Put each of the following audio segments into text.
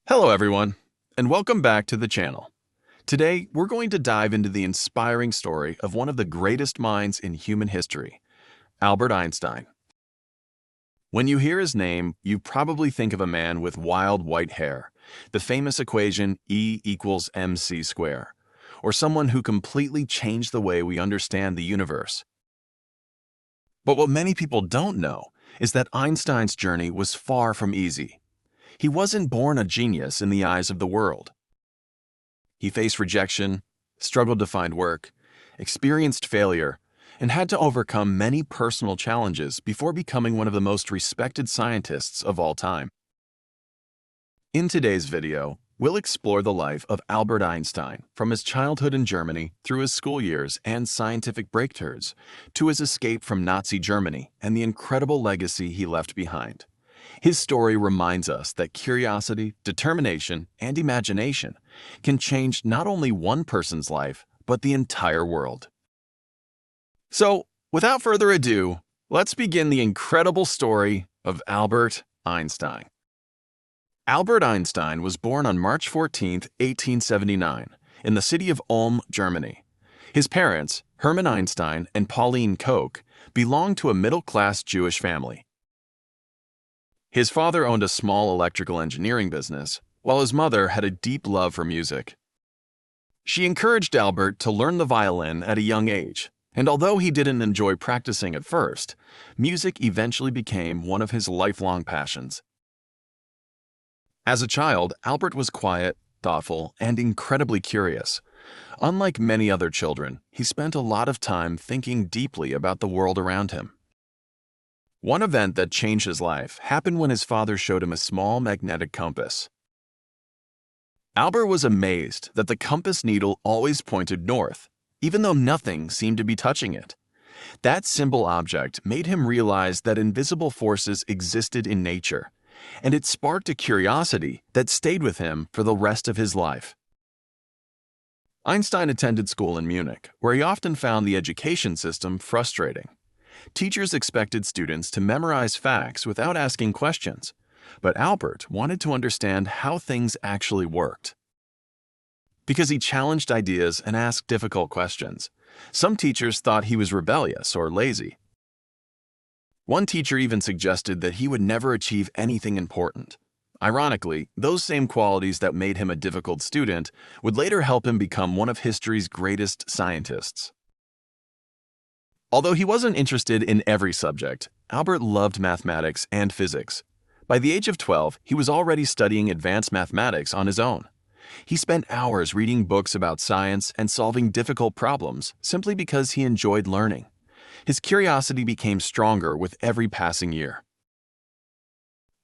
Hello everyone, and welcome back to the channel. Today, we're going to dive into the inspiring story of one of the greatest minds in human history, Albert Einstein. When you hear his name, you probably think of a man with wild white hair, the famous equation E equals mc squared, or someone who completely changed the way we understand the universe. But what many people don't know is that Einstein's journey was far from easy. He wasn't born a genius in the eyes of the world. He faced rejection, struggled to find work, experienced failure, and had to overcome many personal challenges before becoming one of the most respected scientists of all time. In today's video, we'll explore the life of Albert Einstein from his childhood in Germany through his school years and scientific breakthroughs to his escape from Nazi Germany and the incredible legacy he left behind. His story reminds us that curiosity, determination, and imagination can change not only one person's life, but the entire world. So, without further ado, let's begin the incredible story of Albert Einstein. Albert Einstein was born on March 14, 1879, in the city of Ulm, Germany. His parents, Hermann Einstein and Pauline Koch, belonged to a middle-class Jewish family. His father owned a small electrical engineering business, while his mother had a deep love for music. She encouraged Albert to learn the violin at a young age, and although he didn't enjoy practicing at first, music eventually became one of his lifelong passions. As a child, Albert was quiet, thoughtful, and incredibly curious. Unlike many other children, he spent a lot of time thinking deeply about the world around him. One event that changed his life happened when his father showed him a small magnetic compass. Albert was amazed that the compass needle always pointed north, even though nothing seemed to be touching it. That simple object made him realize that invisible forces existed in nature, and it sparked a curiosity that stayed with him for the rest of his life. Einstein attended school in Munich, where he often found the education system frustrating. Teachers expected students to memorize facts without asking questions, but Albert wanted to understand how things actually worked. Because he challenged ideas and asked difficult questions, some teachers thought he was rebellious or lazy. One teacher even suggested that he would never achieve anything important. Ironically, those same qualities that made him a difficult student would later help him become one of history's greatest scientists. Although he wasn't interested in every subject, Albert loved mathematics and physics. By the age of 12, he was already studying advanced mathematics on his own. He spent hours reading books about science and solving difficult problems simply because he enjoyed learning. His curiosity became stronger with every passing year.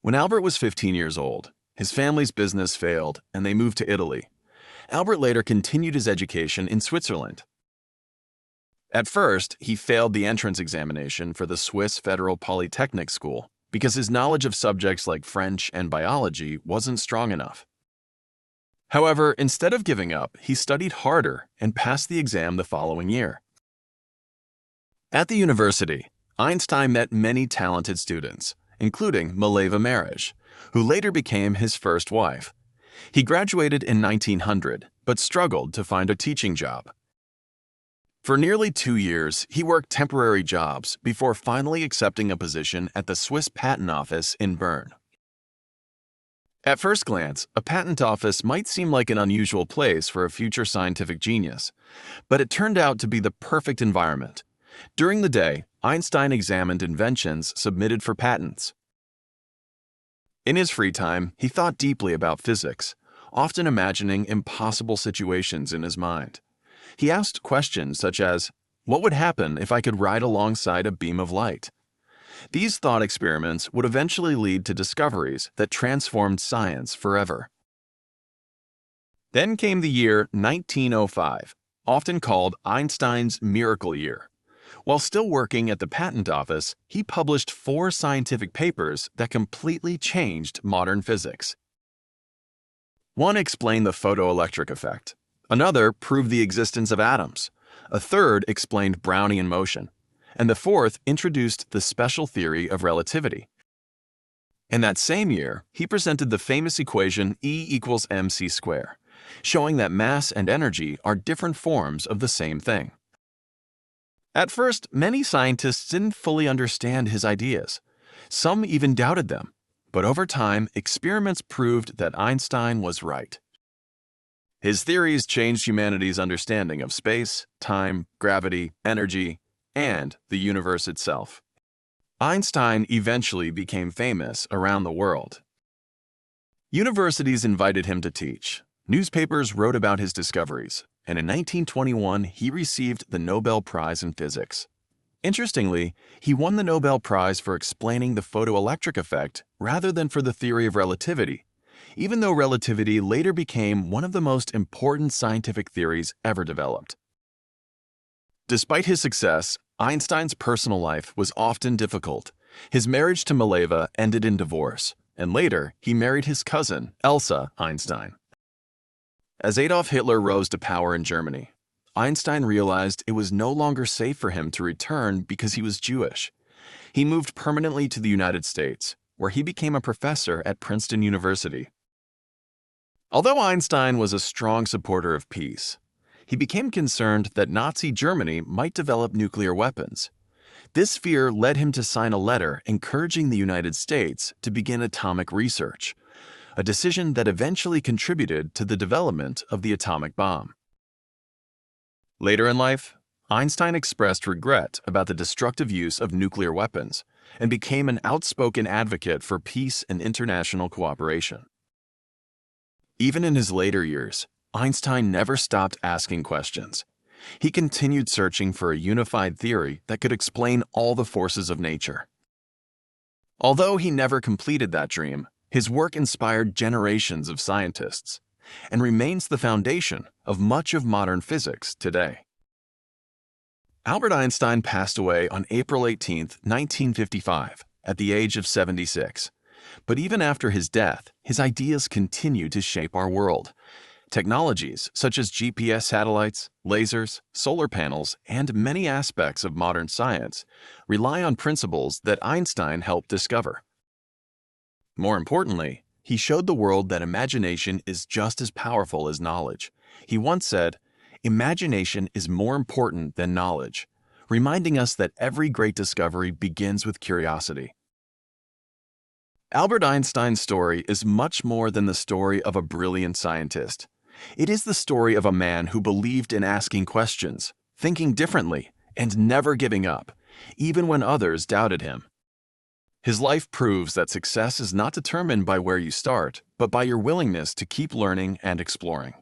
When Albert was 15 years old, his family's business failed and they moved to Italy. Albert later continued his education in Switzerland. At first, he failed the entrance examination for the Swiss Federal Polytechnic School because his knowledge of subjects like French and biology wasn't strong enough. However, instead of giving up, he studied harder and passed the exam the following year. At the university, Einstein met many talented students, including Mileva Maric, who later became his first wife. He graduated in 1900, but struggled to find a teaching job. For nearly 2 years, he worked temporary jobs before finally accepting a position at the Swiss Patent Office in Bern. At first glance, a patent office might seem like an unusual place for a future scientific genius, but it turned out to be the perfect environment. During the day, Einstein examined inventions submitted for patents. In his free time, he thought deeply about physics, often imagining impossible situations in his mind. He asked questions such as, what would happen if I could ride alongside a beam of light? These thought experiments would eventually lead to discoveries that transformed science forever. Then came the year 1905, often called Einstein's miracle year. While still working at the patent office, he published 4 scientific papers that completely changed modern physics. One explained the photoelectric effect. Another proved the existence of atoms. A third explained Brownian motion. And the fourth introduced the special theory of relativity. In that same year, he presented the famous equation E equals mc squared, showing that mass and energy are different forms of the same thing. At first, many scientists didn't fully understand his ideas. Some even doubted them. But over time, experiments proved that Einstein was right. His theories changed humanity's understanding of space, time, gravity, energy, and the universe itself. Einstein eventually became famous around the world. Universities invited him to teach. Newspapers wrote about his discoveries, and in 1921 he received the Nobel Prize in Physics. Interestingly, he won the Nobel Prize for explaining the photoelectric effect rather than for the theory of relativity, even though relativity later became one of the most important scientific theories ever developed. Despite his success, Einstein's personal life was often difficult. His marriage to Mileva ended in divorce, and later he married his cousin, Elsa Einstein. As Adolf Hitler rose to power in Germany, Einstein realized it was no longer safe for him to return because he was Jewish. He moved permanently to the United States, where he became a professor at Princeton University. Although Einstein was a strong supporter of peace, he became concerned that Nazi Germany might develop nuclear weapons. This fear led him to sign a letter encouraging the United States to begin atomic research, a decision that eventually contributed to the development of the atomic bomb. Later in life, Einstein expressed regret about the destructive use of nuclear weapons and became an outspoken advocate for peace and international cooperation. Even in his later years, Einstein never stopped asking questions. He continued searching for a unified theory that could explain all the forces of nature. Although he never completed that dream, his work inspired generations of scientists and remains the foundation of much of modern physics today. Albert Einstein passed away on April 18, 1955, at the age of 76. But even after his death, his ideas continue to shape our world. Technologies such as GPS satellites, lasers, solar panels, and many aspects of modern science rely on principles that Einstein helped discover. More importantly, he showed the world that imagination is just as powerful as knowledge. He once said, "Imagination is more important than knowledge," reminding us that every great discovery begins with curiosity. Albert Einstein's story is much more than the story of a brilliant scientist. It is the story of a man who believed in asking questions, thinking differently, and never giving up, even when others doubted him. His life proves that success is not determined by where you start, but by your willingness to keep learning and exploring.